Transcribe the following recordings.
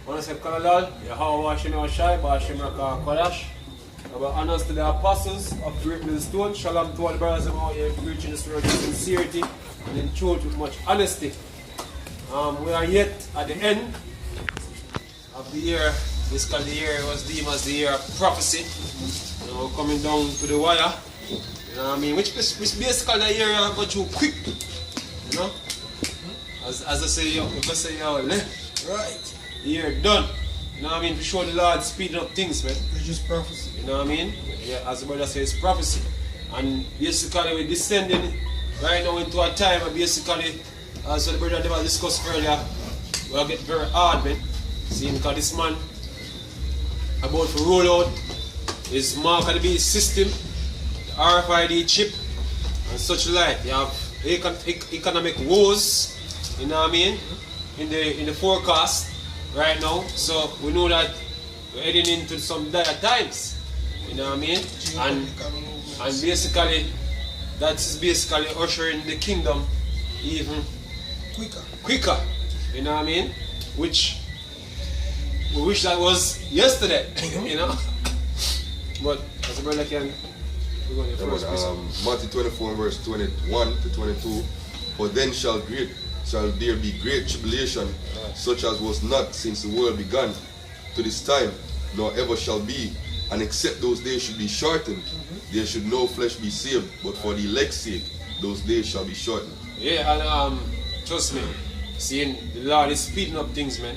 want to say Kalalal, Yahweh Hashem Yahshai, Ba'ashem Raka Kodash. Our honors to the apostles of Great Millstone. Shalom to all the brothers and all here preaching this word in sincerity and in truth with much honesty. We are yet at the end of the year. Basically, the year was deemed as the year of prophecy. You know, coming down to the wire. You know what I mean? Which basically the year go through quick. You know? As I say, if I say, right, the year done. You know what I mean? To show the Lord speeding up things, man. It's just prophecy. You know what I mean? Yeah, as the brother says, prophecy. And basically we're descending right now into a time where basically, as the brother never discussed earlier, we'll get very hard, man. See, because this man about to roll out his mark of the beast system, the Rfid chip, and such like. You have economic woes, you know what I mean, in the forecast right now. So we know that we're heading into some dire times, you know what I mean, and basically that's basically ushering the kingdom even quicker, you know what I mean, which we wish that was yesterday, you know. But as a brother can, we're going to the first Matthew 24 verse 21 to 22. For then shall there be great tribulation, such as was not since the world began to this time, nor ever shall be. And except those days should be shortened, there should no flesh be saved, but for the elect's sake, those days shall be shortened. Yeah, and trust me, seeing the Lord is speeding up things, man.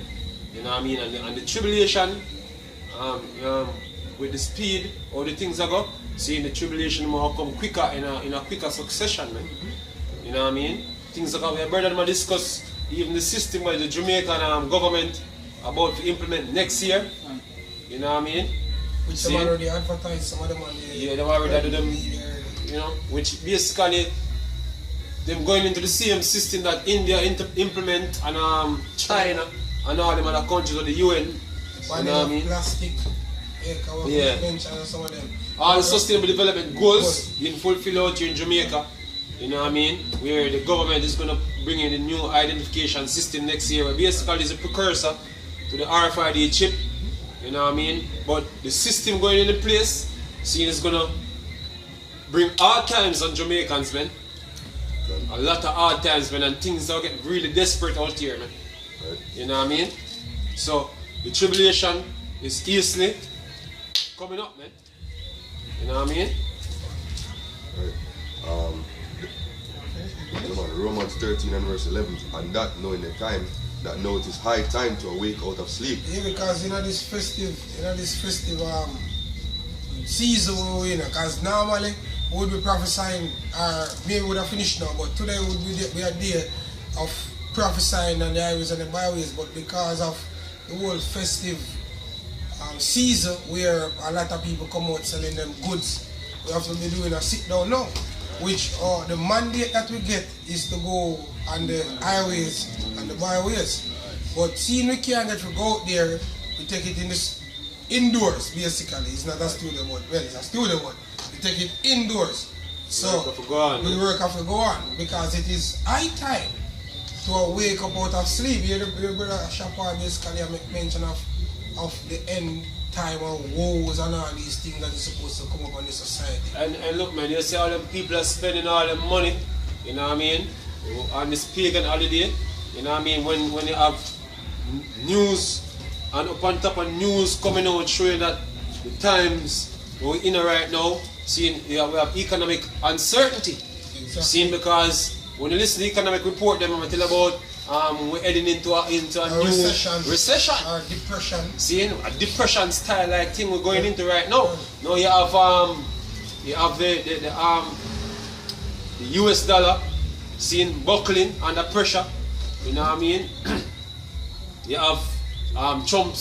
You know what I mean? And the tribulation, with the speed or the things that go, seeing the tribulation more come quicker in a quicker succession, man. You know what I mean? Things like we brother man discuss even the system by the Jamaican government about to implement next year. You know what I mean? Which some already advertised, some of them on the... Yeah, they already do them, you know, which basically them going into the same system that India implement and China and all them other countries of the UN. You know what I mean? Plastic, yeah. And some of them. All the sustainable development goals being fulfilled out here in Jamaica. You know what I mean? Where the government is going to bring in a new identification system next year, where basically is a precursor to the Rfid chip. You know what I mean? But the system going into place, seeing is going to bring hard times on Jamaicans, man. A lot of hard times, man, and things will get really desperate out here, man. Right. You know what I mean? So the tribulation is easily coming up, man. You know what I mean? Right. Romans 13 and verse 11, and that knowing the time, that now it is high time to awake out of sleep. Yeah, because this festive season we're in, because normally we would be prophesying, or maybe we would have finished now, but today we are there of prophesying on the highways and the byways, but because of the whole festive season where a lot of people come out selling them goods, we have to be doing a sit down now, which the mandate that we get is to go on the highways and the byways. But seeing we can't get to go out there, we take it in this indoors basically. It's not a studio, but well, it's a studio, but we take it indoors. So we work have to go on because it is high time to wake up out of sleep. Your brother Shapar basically make mention of the end time and woes and all these things that is supposed to come up on the society. And look, man, you see all them people are spending all their money, you know what I mean, on this pagan holiday, you know what I mean, when you have news and up on top of news coming out showing that the times we're in right now, seeing we have economic uncertainty. Exactly. Seeing because when you listen to the economic report, them I'm tell about we're heading into a new recession or depression. Seeing a depression style like thing we're going into right now. Now you have the US dollar seeing buckling under pressure. You know what I mean? You have Trump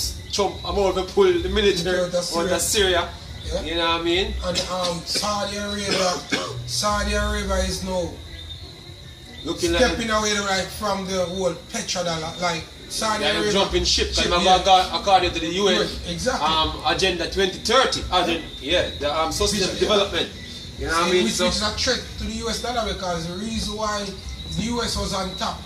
about to pull the military out of Syria. Yeah. You know what I mean? And Saudi Arabia is now looking stepping away right from the whole petrodollar, like Saudi Arabia. Jumping ship, according to the UN Agenda 2030. The sustainable development. You know what I mean? Which is a threat to the US dollar because the reason why the US was on top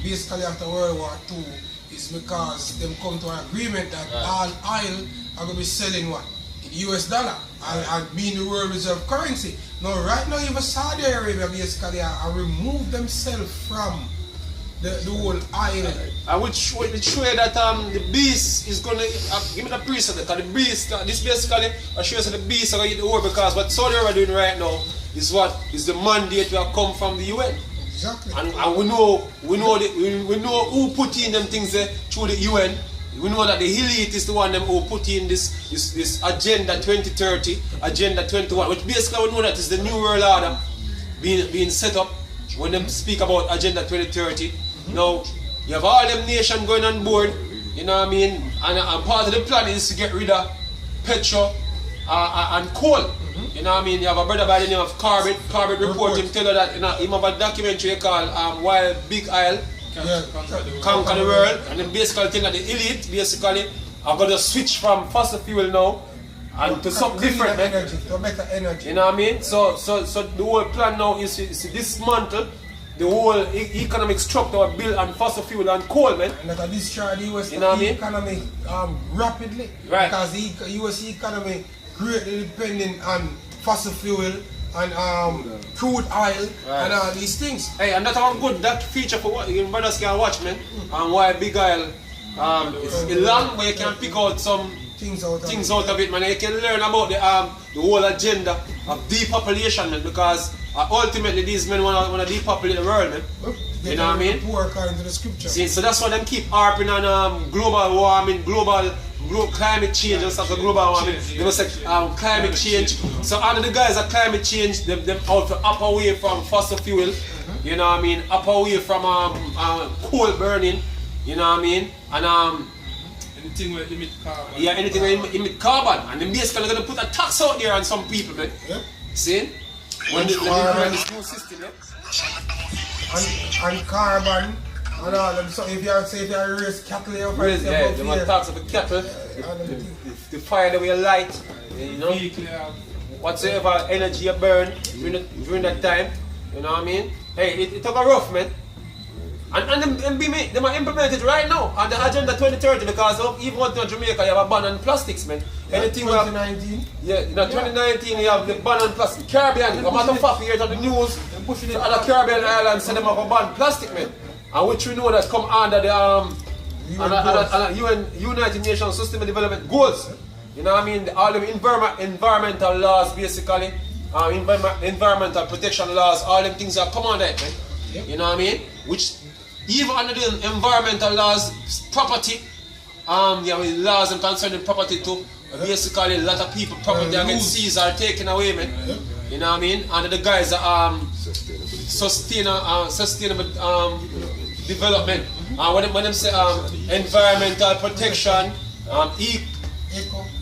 basically after World War II is because them come to an agreement that all oil are going to be selling what? In US dollar and being the world reserve currency. Now right now even Saudi Arabia basically are remove themselves from the whole oil. I would show that the beast is gonna give me the priest because the beast this basically assures that the beast are gonna get the war because what Saudi Arabia doing right now is what is the mandate that come from the UN. Exactly. And we know who put in them things there through the UN. We know that the elite is the one them who put in this agenda 2030, agenda 21, which basically we know that is the new world order being set up when them speak about agenda 2030. Now you have all them nations going on board, you know what I mean, and part of the plan is to get rid of petrol and coal. You know what I mean? You have a brother by the name of Corbett report him tell you that he have a documentary called While Big Isle Conquer the World, and then basically tell that the elite basically are going to switch from fossil fuel now and to something different, energy, to better energy. You know what I mean? So the whole plan now is to dismantle the whole economic structure built on fossil fuel and coal, man. And that destroy the US you know what I mean? economy rapidly. Right. Because the US economy greatly depending on fossil fuel and crude oil and all these things. Hey, and that's one good that feature for what you brothers can watch, man. And why Big Isle it's long where you can pick out some things out of it, man. You can learn about the whole agenda of depopulation, man, because ultimately these men want to depopulate the world, man. You know what I mean? Poor according to the scripture. See, so that's why them keep harping on global warming, global climate change and stuff. Global warming, they must say climate change. So under the guys of climate change, them out to up away from fossil fuel. You know what I mean? Up away from coal burning. You know what I mean? And anything will emit carbon. Yeah, anything will emit carbon. And then basically gonna put a tax out there on some people, man. Yep. See? When this new system, and carbon and all them. So if you raise cattle, you they want tax of the cattle, the fire that we light, you know, whatsoever energy you burn during that time, you know what I mean? Hey, it took a rough, man. And them are implemented right now on the agenda 2030 because of even what in Jamaica you have a ban on plastics, man. Anything 2019? Yeah, in 2019 you have the ban on plastic. Caribbean, a matter of fact, you hear it on the news, the other Caribbean islands say them have a ban on plastic, man. And which we know that come under the United Nations Sustainable Development Goals. You know what I mean? All the environmental laws basically, environmental protection laws, all them things are come under it, man. Yep. You know what I mean? Which even under the environmental laws, property, laws and concerning property too, basically a lot of people property against seas are taken away, man. Yep. You know what I mean? Under the guise of sustainable development. When them say environmental protection,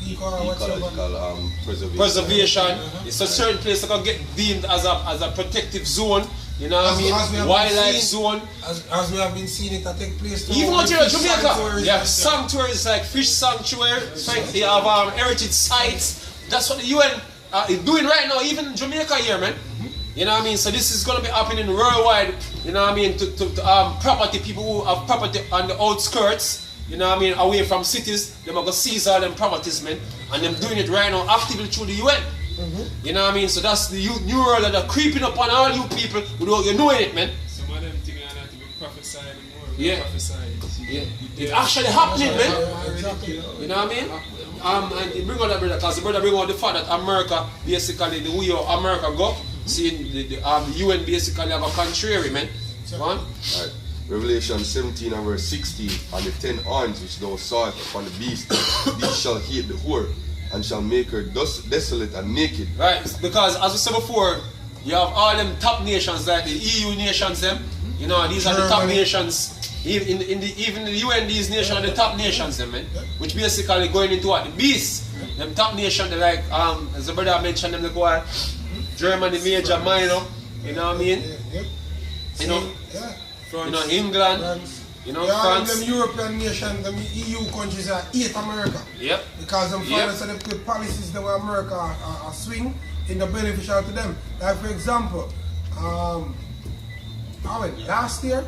ecological preservation, it's a certain place that can get deemed as a protective zone. You know what I mean? Wildlife zone. As we have been seeing it take place. Even out here in Jamaica, you have sanctuaries like fish sanctuary, you have heritage sites. That's what the UN is doing right now, even in Jamaica here, man. You know what I mean? So this is going to be happening worldwide, you know what I mean, to property, people who have property on the outskirts, you know what I mean, away from cities, they're going to seize all them properties, man. And they're doing it right now actively through the UN. You know what I mean? So that's the new world that are creeping up on all you people without you knowing it, man. Some of them things are not to be prophesied anymore. Yeah. Yeah. It's actually happening, man. Exactly. You know what I mean? And you bring on that brother, because the brother bring on the fact that America, basically, the way America go, seeing the UN basically have a contrary, man. Right. Revelation 17 and verse 16, and the 10 horns which thou sawest upon the beast, these shall hate the whore, and shall make her desolate and naked. Right, because as we said before, you have all them top nations like the EU nations, them. You know, these are the top nations. Even in the UN, these nations are the top nations, them, man. Which basically going into what? The beast. Them top nations, they like, as the brother mentioned, them, they go at Germany, major, minor. You know what I mean? You know, England. France. You know, France. France. Them European nations, them EU countries are hate America. Yep. Because them finance and the policies that America are swing in the beneficial to them. Like for example, last year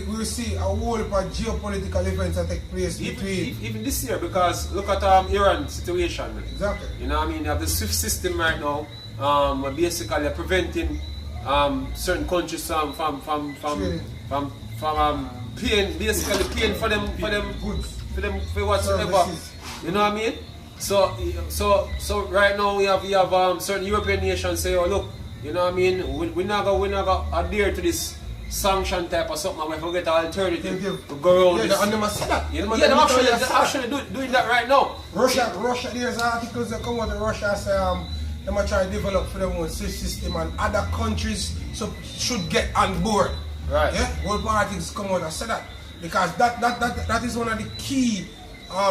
we see a whole heap of geopolitical events that take place between. Even this year, because look at Iran situation. Man. Exactly. You know what I mean? You have the SWIFT system right now, basically preventing certain countries from paying, basically paying for them for whatsoever. Services. You know what I mean? So right now we have certain European nations say, oh look, you know what I mean? We not gonna adhere to this sanction type or something. We forget an alternative to go around this. And they must see that. Yeah, they're actually doing that right now. Russia, there's articles that come out of Russia say they might try to develop for their own system and other countries should get on board. Right. Yeah, world politics come out and say that. Because that is one of the key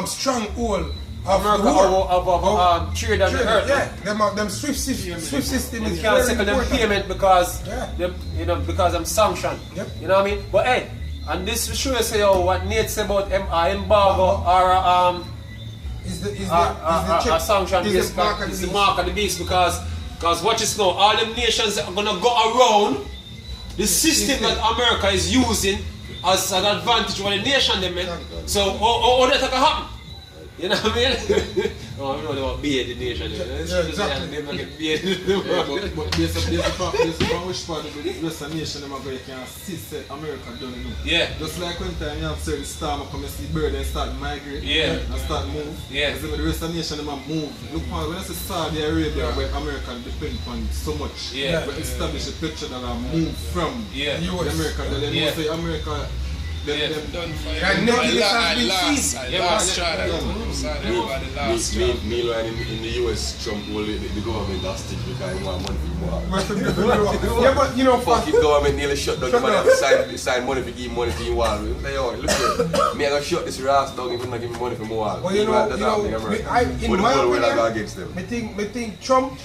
stronghold of America the world. of trade on the earth. Yeah, them SWIFT system You is can't very second them important. payment because Yeah. because I'm sanctioned. Yep. You know what I mean? But hey, and this shows say what Nids say about embargo or Is the a sanction is based the mark of is the the mark of the beast because watch this now, all them nations are gonna go around the system that America is using as an advantage for the nation them, man. So how that can happen? You know what I mean? Oh, I know they want to be the nation. exactly. They might get beat. Yeah, but there's a which part of the Western nation them are going to see say America done it now. Yeah. Just like when time you have certain storm come and see bird and start migrate Yeah. and start move. Yeah. As if the Western nation them are move. Look when I say Saudi Arabia where America depend on so much. Yeah. But establish a picture that are move from Yeah. America. That they know say America them Done for And naked has been seized. last try that. Meanwhile, in the US, Trump hold the government hostage because he want money for war. Yeah, but you know, Fucking government nearly shut down. You have to sign money for give money for your wall. Like, yo, look here. Me, I gonna shut this ass down if you not give me money for my wall. well, you know, That's happening in America. in But the my whole world I go opinion, against them. I think Trump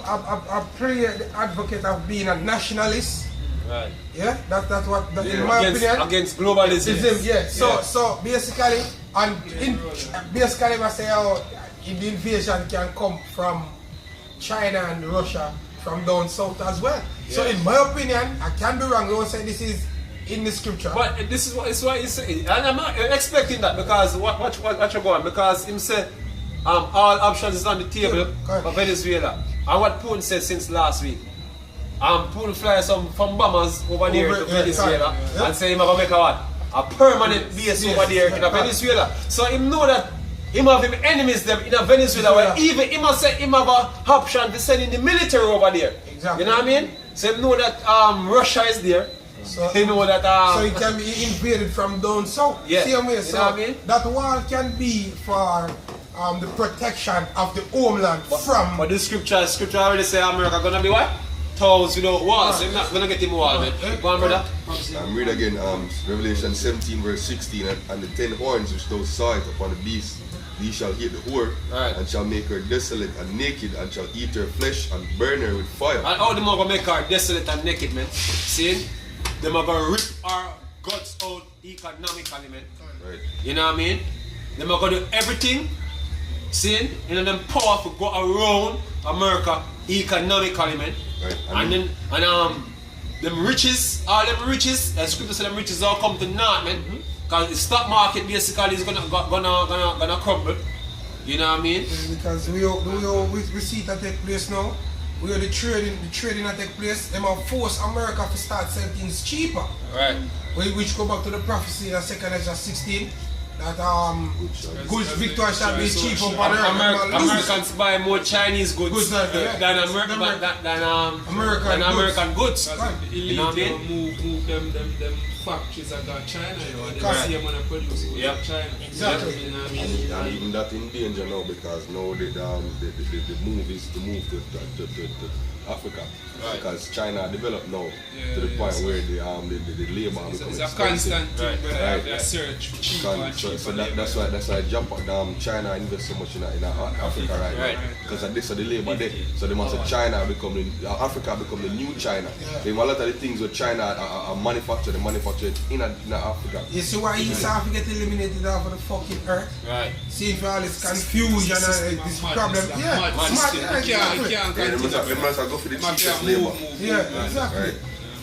a prayer the advocate of being a nationalist. Right. Yeah, that's what in Yeah. my opinion. Against globalism. Yeah. So basically, basically, I say how the invasion can come from China and Russia from down south as well. So in my opinion, I can be wrong. I won't say this is in the scripture. But this is what he's saying, and I'm not expecting that because what you going because him say all options is on the table for Venezuela, and what Putin said since last week. Putin fly some bombers over there to Venezuela and say him gonna make a permanent base over there in Venezuela. So him know that him have him enemies them in Venezuela where even him say him have a option to send in the military over there. Exactly. You know what I mean? So him know that Russia is there. So he know that so it can be invaded from down south. Yeah. Same way. You So know what I mean? that wall can be for the protection of the homeland from. But the scripture already say America gonna be what? Towns without walls. So I'm not gonna get him wall, man. Go on, brother. Read again Revelation 17 verse 16 and the 10 horns which thou sawest upon the beast, these shall hit the whore, Right. and shall make her desolate and naked, and shall eat her flesh and burn her with fire. And how them are gonna make her desolate and naked, man? See? Them are gonna rip our guts out economically, man. Right. You know what I mean? Them are gonna do everything. See? You know them power to go around America economically, man. Right. And them riches, all them riches, as scripture say them riches all come to naught, man. Cause the stock market basically is gonna crumble. You know what I mean? Because we see that take place now. We are the trading that take place. Them have forced America to start selling things cheaper. Right. Which go back to the prophecy in 2nd Ezra 16 that goods victory shall be cheaper upon earth. Americans buy more Chinese goods than American goods. Because the You know what I elite mean? move them factories that got China, you know, and they see them when they produce it Yep. with China. Exactly. You know what I mean? And even that in danger now because now the move is to move to Africa. Right. Because China developed now Yeah, to the point yes. where the labor It's becomes a expensive. constant thing where they have Right. their search for cheaper and cheaper. So that's why China invest so much in Africa right Right. now because of this so the labor there. So they must say China Africa become the new China. They a lot of the things with China are manufactured in Africa. You see why East Africa get eliminated off of the fucking earth? Right. See for all this confusion and this problem. Yeah, Madness. mad, exactly. Yeah, they must go for the cheapest labor. Yeah, exactly. Right.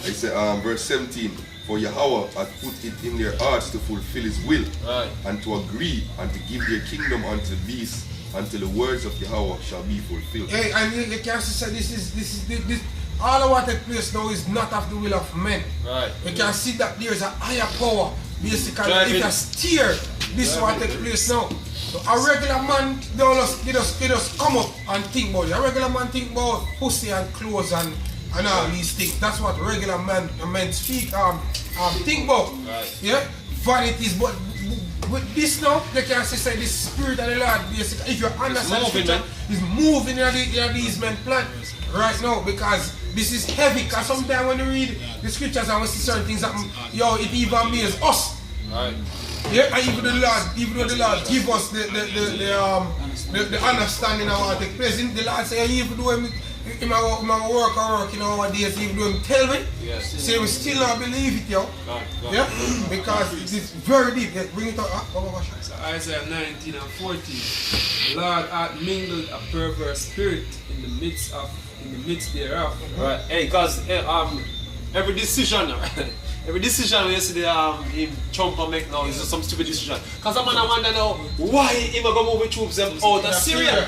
I say verse 17. For Yahweh hath put it in their hearts to fulfill his will, Right. and to agree and to give their kingdom unto the beast until the words of Yahweh shall be fulfilled. Hey, and you can see this all of what takes place now is not of the will of men. Right. You can see that there is a higher power. Basically, Driving. it has steered this what takes place now. So a regular man he just come up and think about it. A regular man think about pussy and clothes and all these things. That's what regular men speak think about. Right. Yeah? Vanities, but with this now, they can say the spirit of the Lord basically, if you understand the scripture, is moving in these men plan right now, because this is heavy. Because sometimes when you read the scriptures and we see certain things happen, it even amazes us. Right. Yeah, and even though the Lord give us the understanding of what take place, the Lord say, even though him work in our days, even though him tell me, Yes. say we still not believe it, yo. God. Yeah, because it's very deep. Yeah, bring it up. So Isaiah 19 and 14. The Lord hath mingled a perverse spirit in the midst thereof. Right. Hey, because every decision, every decision we see him Trump make now is some stupid decision. Because I wonder now why he going to move the troops them out of Syria.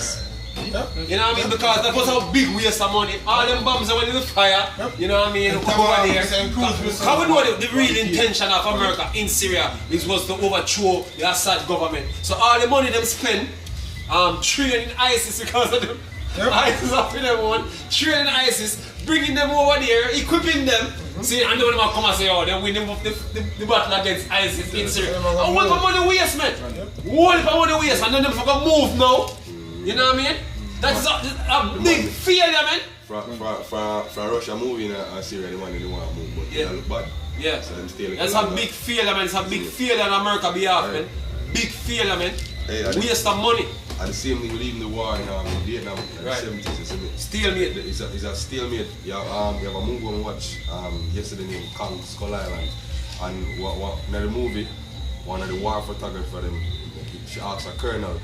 Yeah. You know what I mean? Because that was a big waste of money. All them bombs that went in the fire, you know what I mean, over there. How we know the real intention of America in Syria was to overthrow the Assad government. So all the money them spend training ISIS because of them. ISIS up in them one, training ISIS, bringing them over there, equipping them. See, and then when they come and say, oh, they win the battle against ISIS in Syria. And what about money waste, man? What about money waste? And then them fucking move now. You know what I mean? That's a big failure, man. From Russia moving and Syria, they want to move, but they look bad. Yeah. So them stay like That's a big failure, man. It's a big failure in America behalf, man. Big failure, man. Hey, Waste of money. And the same thing with even the war in Vietnam in the Right. 70s, isn't it? Stalemate. It's a stalemate. You have a movie I watched yesterday named Kong Skull Island. And in the movie, one of the war photographers, she asked a colonel,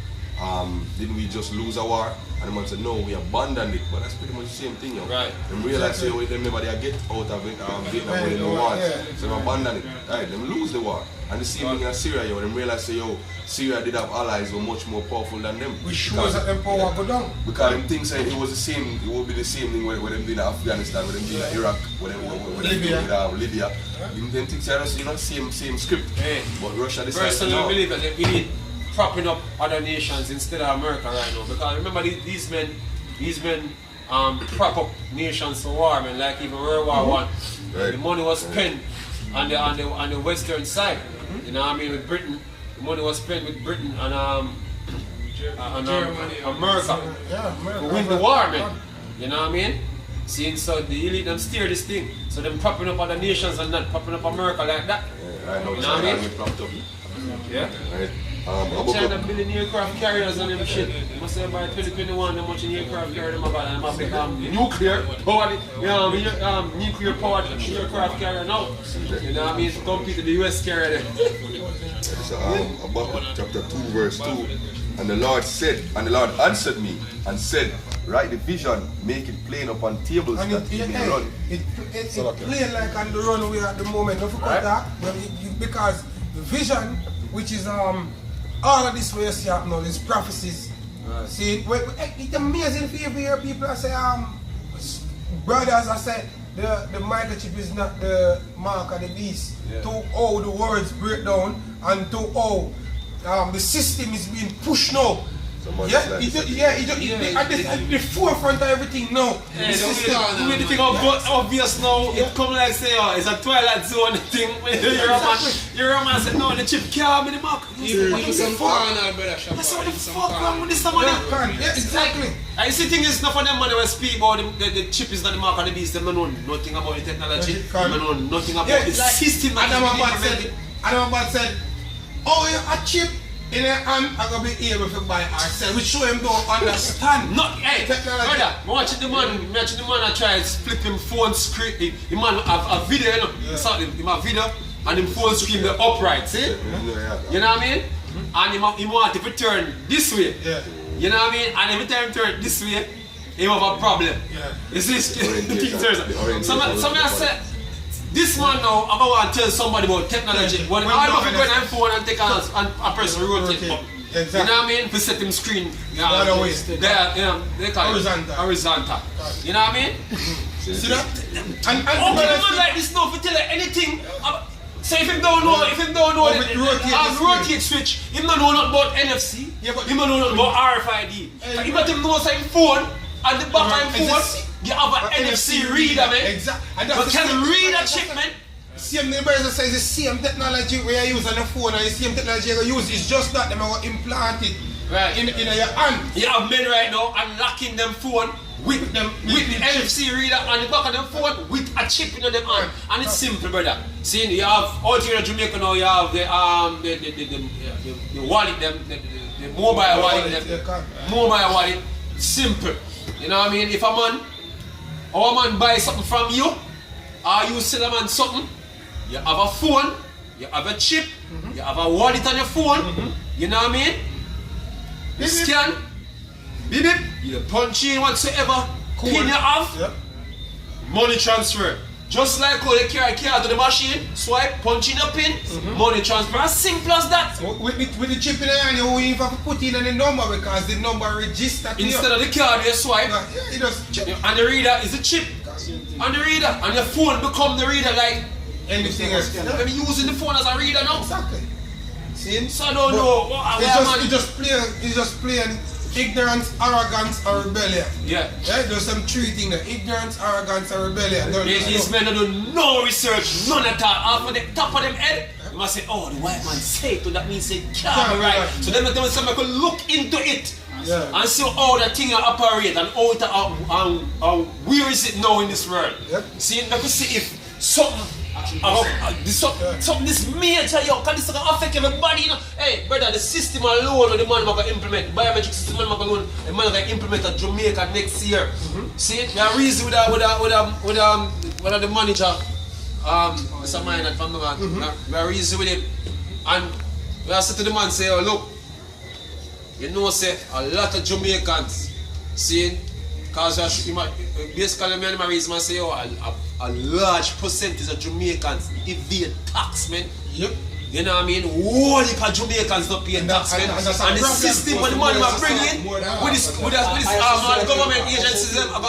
didn't we just lose a war? And the man said, no, we abandoned it. But that's pretty much the same thing, yo. Right. Them realize, say, them never they get out of Vietnam when they won. So them abandon it. Right, them lose the war. And the same thing in Syria, yo. Them realize, say, yo, Syria did have allies who were much more powerful than them. Which shows that them power go down. Because them things say it was the same, it would be the same thing when them did in Afghanistan, when them did in Iraq, when them did in Libya. Them things are same script. Hey. But Russia decided Personally, no. I believe that we need propping up other nations instead of America right now. Because remember these men prop up nations for war, man. Like even World War One, the money was spent on the western side. You know what I mean? With Britain, the money was spent with Britain and Germany, America. Yeah, America. To win the war, man. You know what I mean? Seeing so the elite them steer this thing. So them propping up other nations and not propping up America like that. I know You know what I mean? propped up. Yeah. Right. China building aircraft carriers and them shit. Must say by 2021, how much an aircraft carrier them about, and I'm become nuclear powered, nuclear powered aircraft carrier now. You know what I mean? To compete with the US carrier. So Habakkuk chapter 2 verse 2. And the Lord said, and the Lord answered me and said, write the vision, make it plain upon tables And that it may run. it's plain like on the runway at the moment. Don't forget that. Because the vision, which is all of this way you see now, these prophecies. Right. See, it's amazing for you to hear people say, brothers, I said, the microchip is not the mark of the beast. Yeah. To how the words break down and to how the system is being pushed now. At the forefront of everything now. Yeah, the way the thing obvious now, it come like say, it's a Twilight Zone thing. You're a man said, no, the chip can't be the mark. Even some carnal, brother. That's what the fuck wrong with this somebody? Yeah, exactly. I see thing is not for them when they speak about the chip is not the mark of the beast. They don't know nothing about the technology. They don't know nothing about the system. Adam said, oh, a chip in a hand, I'm going to be able to buy ourselves. We show him don't understand. Not, hey, brother, watching the man I try to flip him phone screen. The man have a video, you know. Him have video and him phone screen the upright, see? You know what I mean? And he want to turn this way. Yeah. You know what I mean? And every time he turn this way, he have a problem. Yeah. You see, some I say, This man now, I'm going to tell somebody about technology. When I go to my phone and take a person rotate up. Exactly. You know what I mean? For set him screen. They call it horizontal. You know what I mean? See that? And man like this now, if you tell her anything. So if him don't know the rotate switch, him don't know nothing about NFC, him don't know nothing about RFID. If him knows his phone, at the back of his phone, you have an NFC reader, man. Exactly. But can you read a chip, man? Same the brother says the same technology we are using on the phone and the same technology you use. It's just that they are going to implant it in your hand. You have men right now unlocking them phone with the NFC reader on the back of them phone with a chip in them hand. And it's simple, brother. See, you have out here in Jamaica now, you have the wallet, the mobile wallet, simple. You know what I mean? If our man buy something from you, or you sell a man something, you have a phone, you have a chip, you have a wallet on your phone, you know what I mean? You scan, beep beep, you punch in whatsoever pin you have, money transfer. Just like how you carry a card to the machine, swipe, punch in a pin, money transfer. As simple as that. With the chip in the hand, you even have to put in the number because the number registered. Instead of the card, you swipe, it does chip. And the reader is a chip. And the reader, and your phone become the reader like anything else. Maybe using the phone as a reader now. Exactly. See? So I don't know. It's just plain ignorance, arrogance, or rebellion. Yeah. There's some three things there. Ignorance, arrogance, and rebellion. These men don't do no research, none at all. Off of the top of them head, you must say, oh, the white man say it, so that means it can't be right. So then somebody could look into it. And see how the thing operate and how where is it now in this world. See, I could see if something this major, can this affect everybody, you know? Hey, brother, the system alone, the man going to implement, biometric system alone, the man going to implement at Jamaica next year. See, we are reason with the manager, Mr. Minor from the man, we are reason with him, and we are said to the man, say, oh, look, you know, say a lot of Jamaicans, see, because basically, my reason say, oh, a large percentage of Jamaicans evade tax, man. You know what I mean? All the Jamaicans don't pay tax, man. And the system when the money are bringing with this government agencies, have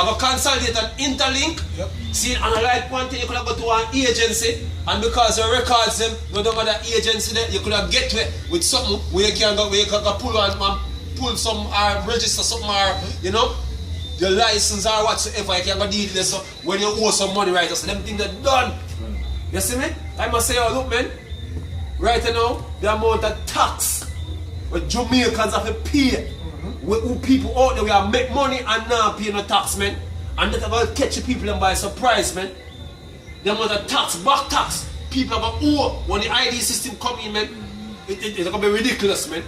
a consolidate and interlink. See, and I like one thing, you could have go to an agency, and because you records them, you don't have that agency there, you could have get to it with something where you can go pull some or register something or, you know, your license or whatsoever, you can go deal with this. So when you owe some money, right, so them things are done. You see me? I must say, oh, look, man, right now, the amount of tax what Jamaicans have to pay, who people out there, we are make money and not pay no tax, man. And that about catch the people and by surprise, man. The amount of tax, back tax, people are going to owe when the ID system come in, man. It's going to be ridiculous, man.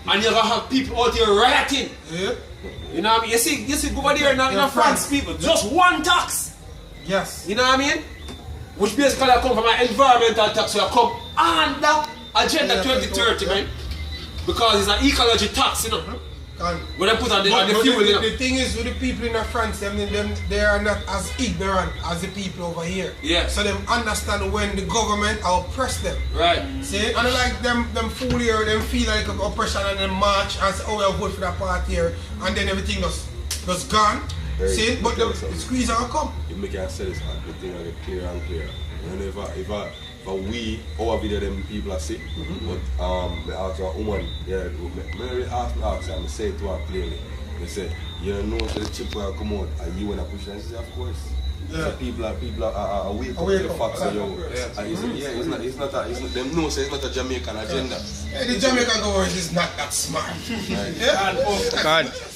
And you're going to have people out here rioting. You know what I mean? You see over there in France, people, just one tax. Yes. You know what I mean? Which basically come from an environmental tax, so you come under Agenda 2030, man. Because it's an ecology tax, you know. When they put on the fuel, you know. The thing is, with the people in France, they are not as ignorant as the people over here. Yeah. So they understand when the government oppress them. Right. See? And like them fool here, them feel like oppression and then march and say, oh, we vote for that part here, and then everything just gone. See? But the squeeze will come. If we can say this, the thing will get clearer and clearer. And if we, our video, them people are sick, but they ask a woman, Mary asked me, and I say it to her clearly. They say, you know, the chip will come out, and you want to push it? And she said, of course. So people are awake up to the facts of it's not them know, so it's not a Jamaican agenda. The Jamaican government is not that smart.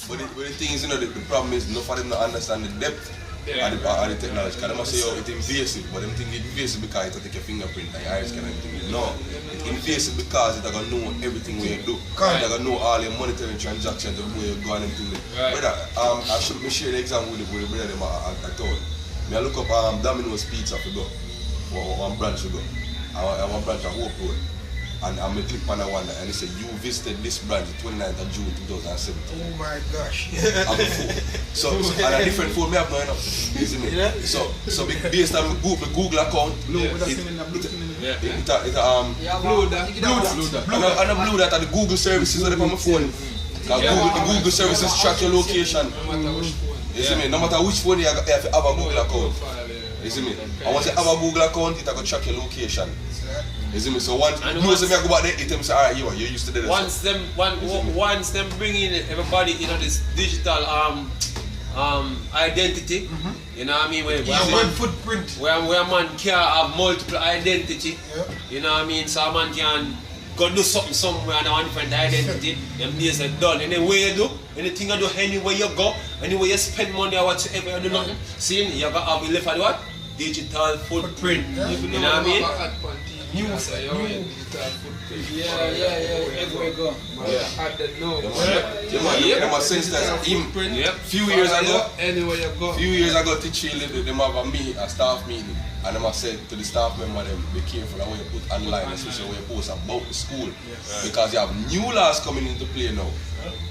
But the thing is, you know, the problem is, no for them to understand the depth of the technology. Because they must say, oh, it's invasive, but them think it's invasive because it take your fingerprint and your eyes can everything. No, it's invasive because it's going to know everything where you do. It's going to know all your monetary transactions of where you go and everything. Brother, I should share the example with the brother I told. I look up Domino's Pizza for go, one branch to go. I have one branch at Hope Road. And I'm going to click on that one and it said, you visited this branch the 29th of June 2017. Oh my gosh. I'm a fool. So and a different phone me have now, you know. You see me? Yeah. So based on my Google account, Blue, it, with a it, thing in the blue thing in it, it. Blue dot. and the blue that are the Google services that are on my phone. Because the Google services track your location. No matter which phone. You see me? No matter which phone you have to have a Google account. You see me? And once you have a Google account, it will track your location. You see me? So once you know me I go back there, it say, alright, you used to do this. Once them bring in everybody, you know, this digital identity, you know what I mean? Where One footprint. where a man can have multiple identity, Yeah. you know what I mean? So a man can go do something somewhere and have a different identity, them days are done. Anywhere you do, anything you do, anywhere you go, anywhere you spend money or whatsoever you do nothing, see, you got to have left at what? Digital footprint, you know what I mean? Yeah, everywhere go. Add that now. Them a sense that few years ago, Anywhere you go. few years ago, teaching them have a staff meeting, and them have said to the staff member them, be careful how you put online, especially when you post about the school, because you have new laws coming into play now.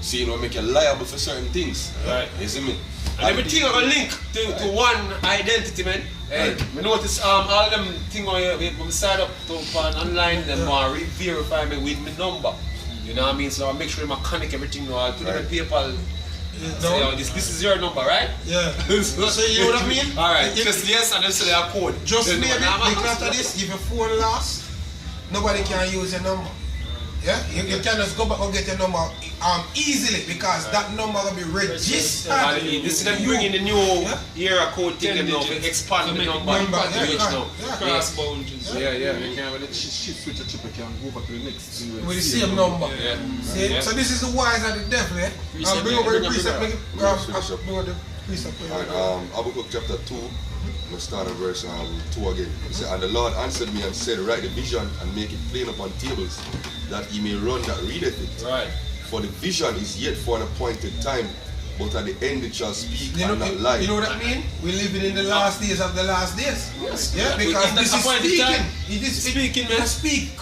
So you know, make you liable for certain things. Right. You see me? And everything are gonna link to one identity, man. And I notice all them things when we sign up to online, them re-verify me with my number. You know what I mean? So I make sure I connect everything now to the PayPal. Say, oh, this is your number, right? Yeah. So you know what I mean? Alright, just yes and then say a code. Just Then maybe, I'm because of this, if your phone lost, nobody can use your number. Yeah? You can just go back and get your number easily because that number will be registered. This is them bringing the new era code thing now, expand the number. Reach now. Cross boundaries. Yeah. You can when the shit switch a chip, you can go over to the next thing. With the same number. Yeah. See? So this is the wise and the devil, eh? Bring over the precept. Bring over the precept. And Habakkuk chapter 2, let's start at verse 2 again. It said, and the Lord answered me and said, write the vision and make it plain upon tables, that he may run that readeth it. Right. For the vision is yet for an appointed time, but at the end it shall speak and not lie. You know what I mean? We're living in the last days of the last days. Yes. Yeah, because this is speaking. It is Speaking, man. It speak.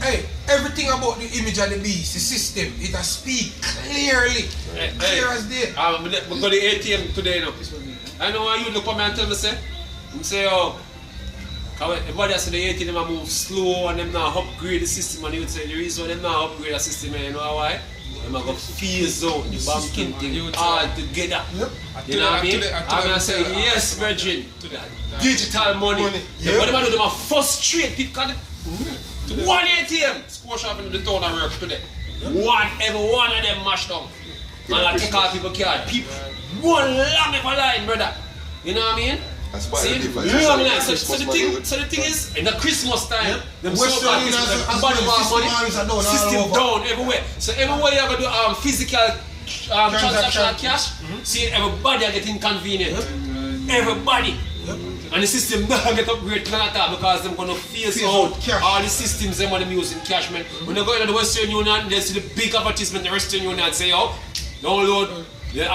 Hey, everything about the image of the beast, the system, it has speak clearly. Clear as day. We go to the ATM today now. I know why you look at me and tell me, say, oh, everybody has the ATM, them move slow and them not upgrade the system, and you would say the reason why them not upgrade the system, you know why? Them go phase out the banking thing all together. You know what I mean? I'm gonna say, yes, Virgin, digital money. But them do them frustrate people. One ATM, score shop in the town and work today. Every one of them mashed down. And I take out people card. People, one long ever line, brother. You know what I mean? That's why See? Long line. So the thing is, in the Christmas time, them so-called Christmas, everybody want money, system down everywhere. So everywhere you have to do physical transaction cash, see, everybody are getting inconvenient. Everybody. And the system don't get upgraded at all because they're going to phase out all the systems they want to use in cash, man. When they go into the Western Union, they see the big advertisement in the Western Union say, oh, download the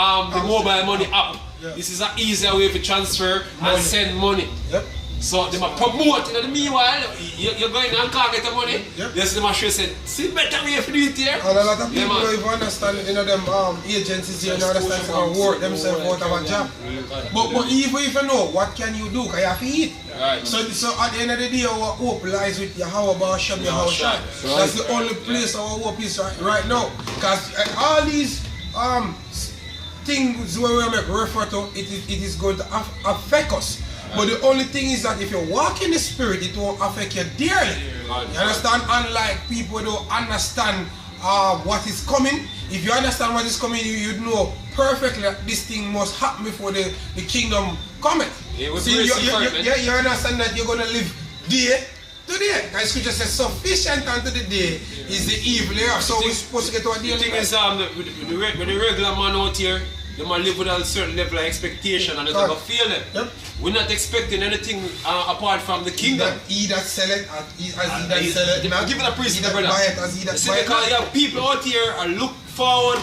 mobile money app. This is an easier way to transfer and send money. So they might promote. In the meanwhile, you're going and can't get the money. Yes, they must say, see better way to do it here. And a lot of people don't even understand, you know, them agencies here, don't understand how to work themselves out of a job. But even if you know, what can you do? Because you have to eat. Right. So at the end of the day, our hope lies with your how about shop, your house shop. That's the only place our hope is right now. Because all these things where we make refer to, it is going to affect us. But the only thing is that if you walk in the spirit, it won't affect you dearly. You understand? Unlike people who don't understand what is coming. If you understand what is coming, you know perfectly that this thing must happen before the kingdom cometh. See, you understand that you're going to live day to day. Because scripture says sufficient unto the day is the evil thereof. So we're supposed to get to a day. The thing is, with the regular man out here, they might live with a certain level of expectation and they're going to feel it. We're not expecting anything apart from the kingdom. He that selleth as he that selleth not. Give it a priest, he that brother. buyeth as he that see, buyeth because not. you have people out here are look forward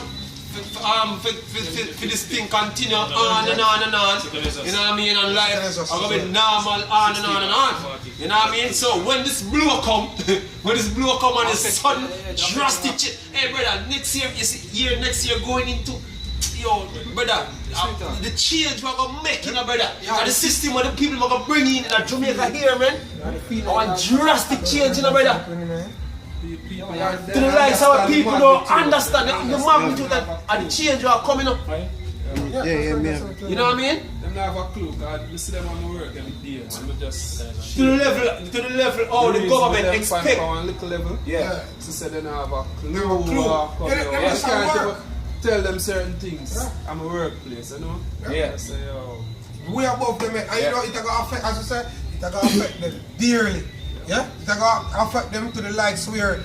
for this thing continue on and on and on. You know what I mean? And life are gonna be normal on and on and on. You know what I mean? So when this blow come, and the sun drastic change. Hey brother, next year next year going into brother, the change we're gonna make, you know, brother. And the system of the people we're gonna bring in Jamaica here, man. Our drastic change, you know, brother. To the likes of our people don't understand the magnitude and the change are coming up. You know what I mean? Them not have a clue, because we see them on the work every day, man. We just to the level how the government expect. On little level. Yeah. To say they don't have a clue. You can't tell them certain things. I'm a workplace, you know? Yeah. Say, we are above them, and you know it's gonna affect, as you said, it's gonna affect them dearly. Yeah? It's gonna affect them to the likes where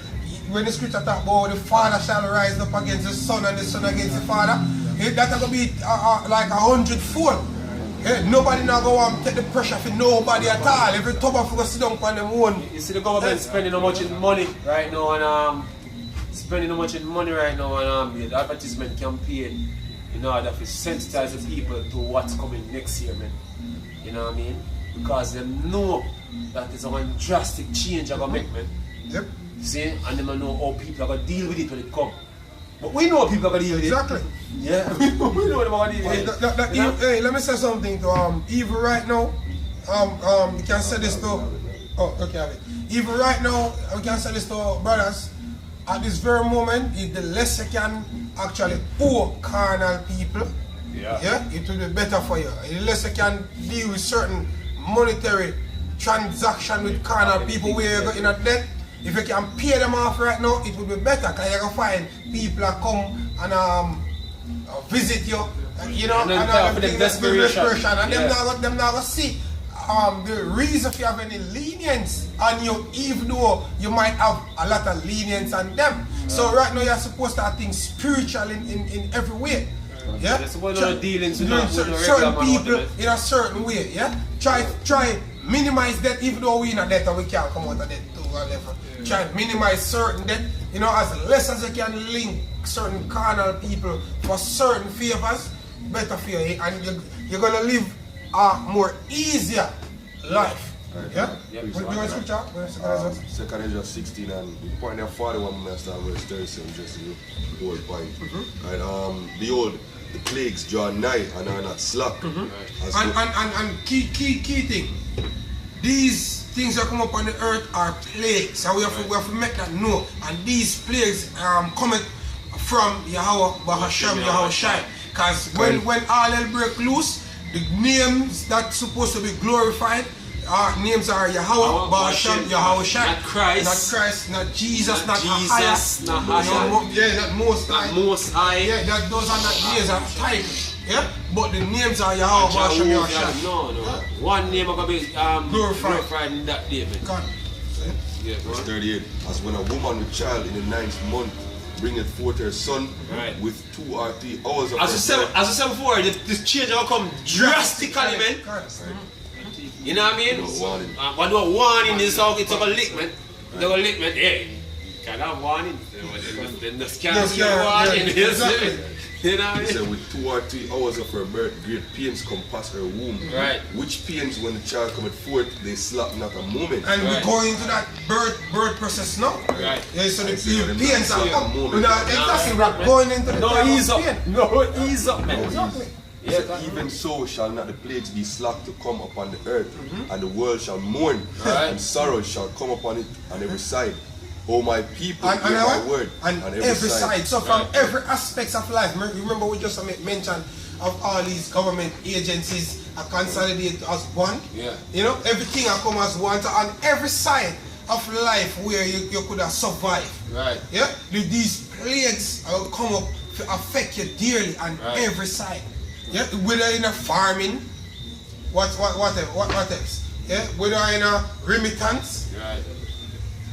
when the scripture talk about the father shall rise up against the son and the son against the father, that's gonna be like 100-fold. Yeah? Nobody not go and take the pressure for nobody at all. Every tobacco go sit down on them own. You see the government spending how much in money right now and the advertisement campaign in order to sensitize the people to what's coming next year, man. You know what I mean? Because they know that it's a one drastic change they're gonna make, man. Yep. See? And they know how people are gonna deal with it when it comes. But we know how people are gonna deal with it. Exactly. Yeah. we know how they're gonna deal with it. Hey, let me say something to even right now. You can say this to even right now, we can say this to brothers. At this very moment, if the less you can actually poor carnal people, it will be better for you. The less you can deal with certain monetary transaction with carnal people where you go in a debt, if you can pay them off right now, it will be better because you're going to find people that come and visit you, you know, and everything that's desperation. And them not going to see the reason if you have any lenience on you, even though you might have a lot of lenience on them. So right now you're supposed to have things spiritual in every way. Yeah? That's what you're dealing with certain people in a certain way. Yeah? Try minimize that, even though we're in a debt and we can't come out of debt to a level. Try minimize certain debt, you know, as less as you can link certain carnal people for certain favors, better for you. And you're gonna live a more easier life. Yeah? Second Ezra 16 and point there 41 verse 37, just the whole point. And behold, the plagues draw nigh and are not slack. And key thing, these things that come up on the earth are plagues. So we have to make that know. And these plagues coming from Yahweh Bahasham, Yahweh Shai. Because when all hell break loose, the names that's supposed to be glorified, names are Yahweh, Bahasham, Yahweh Shai. Not Christ. Not Christ, not Jesus, not Jesus, not Haya. Yeah, not Most High. Not Most High. Yeah, those are not names, are titles. Yeah? But the names are Yahweh, Bahasham, Yahweh Shai. No. One name is going to be glorified in that day, man. God. Yeah, verse 38. As when a woman with child in the 9th month bringeth forth her son with 2 or 3 hours of as I said before, this change will come drastically, man. You know what I mean? What do warning is how it's going to lick, man. They're going to lick, man. Hey, can I have warning? Then the scan warning. Exactly. You know what I mean? He said, with 2 or 3 hours of her birth, great pains compass her womb. Right. Which pains, when the child cometh forth, they slap not a moment. And we're going into that birth process now. Right. Yeah, so the pains are up. Exactly, we're going into the No, ease up, man. Exactly. Yeah. Even so shall not the plagues be slack to come upon the earth, and the world shall mourn, and sorrow shall come upon it on every side. Oh my people, hear my word. And on every side. So from every aspect of life, remember we just mentioned of all these government agencies are consolidated as one. Yeah. You know, everything will come as one. So on every side of life where you could have survived. Right. Yeah. These plagues will come up to affect you dearly on every side. Yeah. Whether in a farming, what else? Yeah. Whether in a remittance. Right.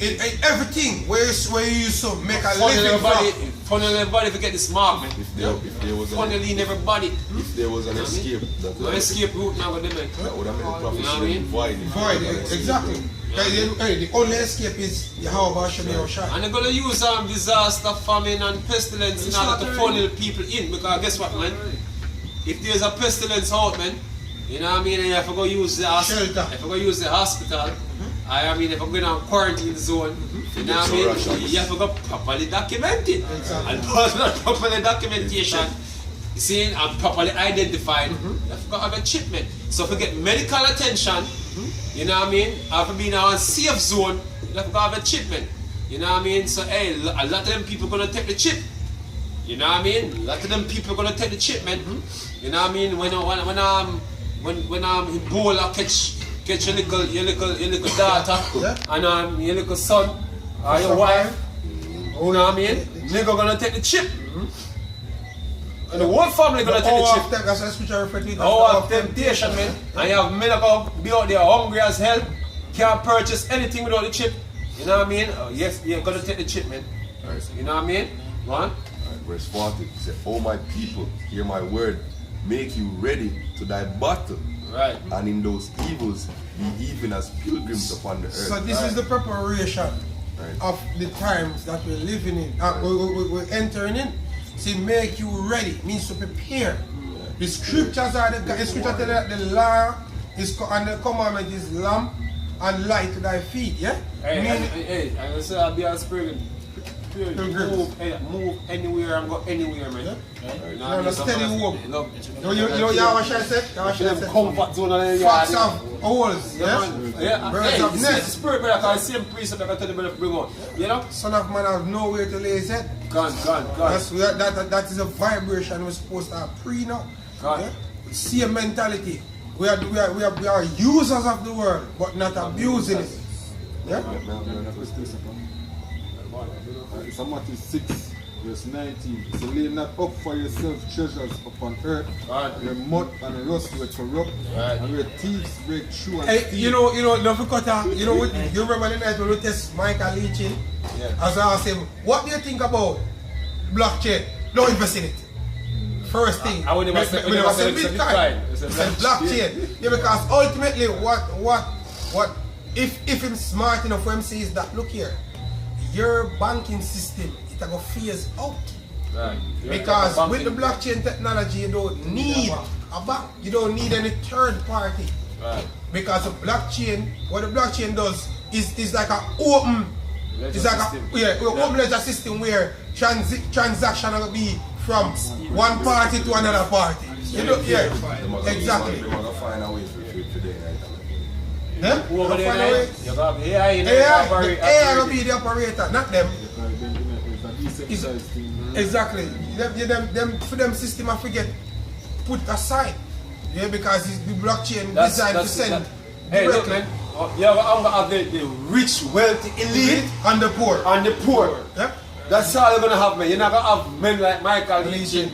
everything where you used to make a Funnel living everybody, from. funnel everybody to get this mark, man. If there was Funneling everybody. if there was an escape, that No escape route now with them, man. would have made the prophecy You know what I mean? void. Void, exactly. The only escape is how about should be our shot. And they're gonna use disaster, famine, and pestilence in order to funnel people in. Because guess what, man? If there's a pestilence out, man, you know what I mean? And if I go use the hospital, if I go use the hospital, I mean, if I'm going to quarantine zone, you know what I mean? You have to go properly documented. Exactly. And properly documentation, you see, and properly identified, you have to go have a chip, man. So if you get medical attention, you know what I mean? After being in a safe zone, you have to go have a chip, man. You know what I mean? So, hey, a lot of them people going to take the chip. You know what I mean? A lot of them people gonna take the chip, man. You know what I mean? When Ebola catch your little daughter and your little son or your wife, you know what I mean? Nigga gonna take the chip. And the whole family gonna take the chip. That's a scripture referring to. Hour of temptation, man. And you have men gonna be out there hungry as hell, can't purchase anything without the chip. You know what I mean? Yes, you're gonna take the chip, man. You know what I mean? One. Verse 40, he said, "O my people, hear my word, make you ready to thy battle. Right. And in those evils, be even as pilgrims upon the earth." So this is the preparation of the times that we're living in, we're entering in. See, make you ready means to prepare. The scriptures are the scripture tell that the law is and the commandment is lamp and light to thy feet. Yeah. Hey, I'm gonna say I'll be a spirit. Move anywhere and go anywhere, man. No, steady walk. You know what I said? Comfort zone on the Facts yard. of holes. Yeah. Birds Hey, of you see the nest. spirit, brother, because the same priest that I tell the brother to bring on. You know? Son of man have nowhere to lay his head. Gone. That is a vibration we're supposed to have pre now. Yeah? Same mentality. We are users of the world, but not abusing it. Yeah? It's Matthew 6, verse 19. So lay not up for yourself treasures upon earth, where moth and rust will corrupt, and where thieves break through and Hey, steal. don't forget, you remember the night when we test Michael Leachin? Yeah. As I asked him, what do you think about blockchain? Don't invest in it. First thing, I would never say Bitcoin. I said blockchain. Yeah, because ultimately, what if him smart enough for him says that, look here, your banking system, it will phase out. Right. Because with the blockchain technology, you don't need a bank. You don't need any third party. Right. Because the blockchain, what the blockchain does is like an open, open ledger system where transaction will be from one party to another party. You know, exactly. They want to find a way for the night. Over there, you got the AI in the AI will be the operator, not them. Exactly. Them for them system I forget put aside. Yeah, because it's the blockchain designed to send. Hey, look, man. You have the rich, wealthy elite and the poor. Yeah? That's all you're gonna have, man. You're not gonna have men like Michael Leachin,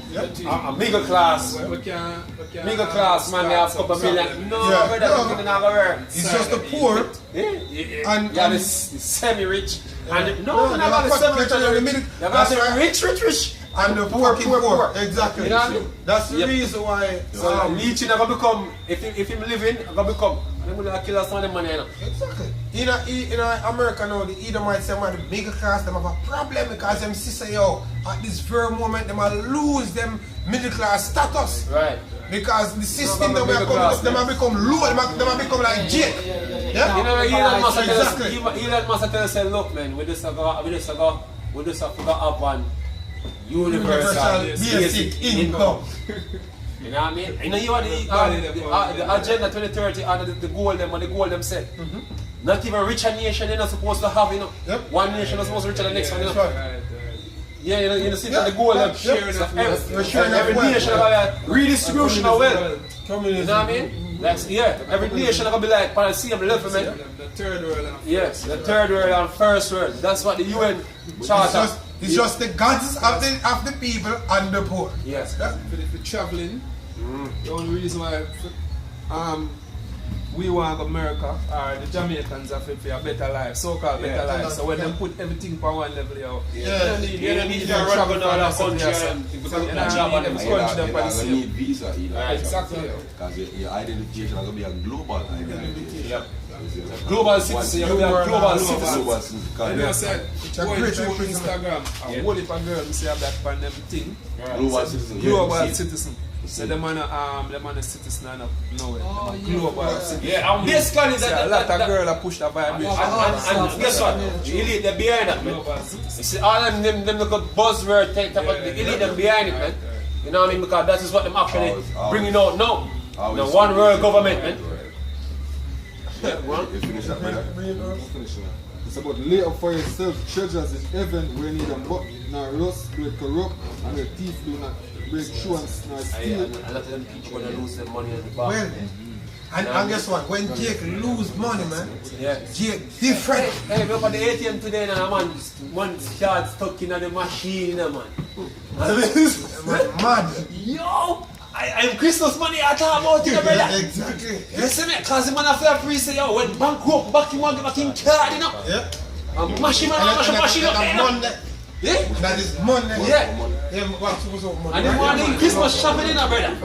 a middle class. Middle class man, they have a couple million. No, brother, that's not gonna work. It's just the poor. And the semi-rich. And no, you're not the semi-rich. You're not the rich. And the poor. Exactly. You know what I mean? That's the reason why. So Leachin are gonna become, if him living, are gonna become. I'm gonna kill us some of the money, you know. Exactly. In America now, the Edomites, them are the middle class, them have a problem because them sister, at this very moment, them will lose them middle class status. Right. Because the system, them have become low, them have become like Jake. Yeah? You know, Elon Musk tell us, look, man, we just have to have one universal basic income. You know what I mean? You know, you want the Agenda 2030 and the goal them set. Not even richer nation they're not supposed to have, you know. Yep. One nation is supposed to richer than the next one, you know. Right. Yeah, you know, see the goal them. Every nation have a redistribution of wealth. You know what I mean? Every nation gonna be like on the same level, man. The third world. Yes, the third world and first world. That's what the UN charter. It's just the gods of the people and the poor. Yes. For traveling, the only reason why we want to America, or the Jamaicans have to a better life, so-called better life. So when they put everything for one level, you don't need to travel to another country. You don't need visa either. Exactly. Because your identification is going to be a global identification. Global citizen, you're a global citizen. And I said, going through Instagram, a whole heap of girls say that on them thing. Global citizen. Global citizen. So them man a citizen and nowhere. Global citizen. Yeah, and basically a lot of girls are pushed a vibration. And guess what? The elite, they're behind that, man. You see, all them little buzzword type of the elite, them behind it, man. You know what I mean? Because that is what them actually bringing out now. The one world government, man. You finish that, brother? It's about lay up for yourself treasures in heaven where neither moth nor rust do it corrupt and your teeth do not break through and steal. A lot of them people that lose their money at the Well, bank. and guess what? When Jake lose money, man, Yeah. Jake different. Hey, look at the ATM today, now, man. One shard stuck in the machine, man. Man, mad. Yo! I'm Christmas money I talk about it, brother. Exactly. You see me? Cause the man after a free say, yo, when bankrupt, back him on, back in card, you know? Yeah. And mash him and mash him up there, you know? Monday. Yeah? That is Monday. Yeah. Yeah, what's supposed to And then morning Christmas shopping, you know, brother?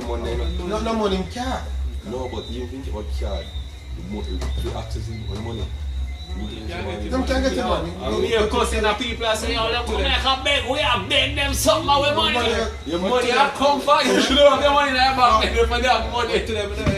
Money. No money in car. No, but you think about card. The accessing the money. Them can't get the money. And we are cussing the people and say, yo, them come here and beg, we are beg them something with money. Your money have come for you. You should have the money in your bank, for them money to them.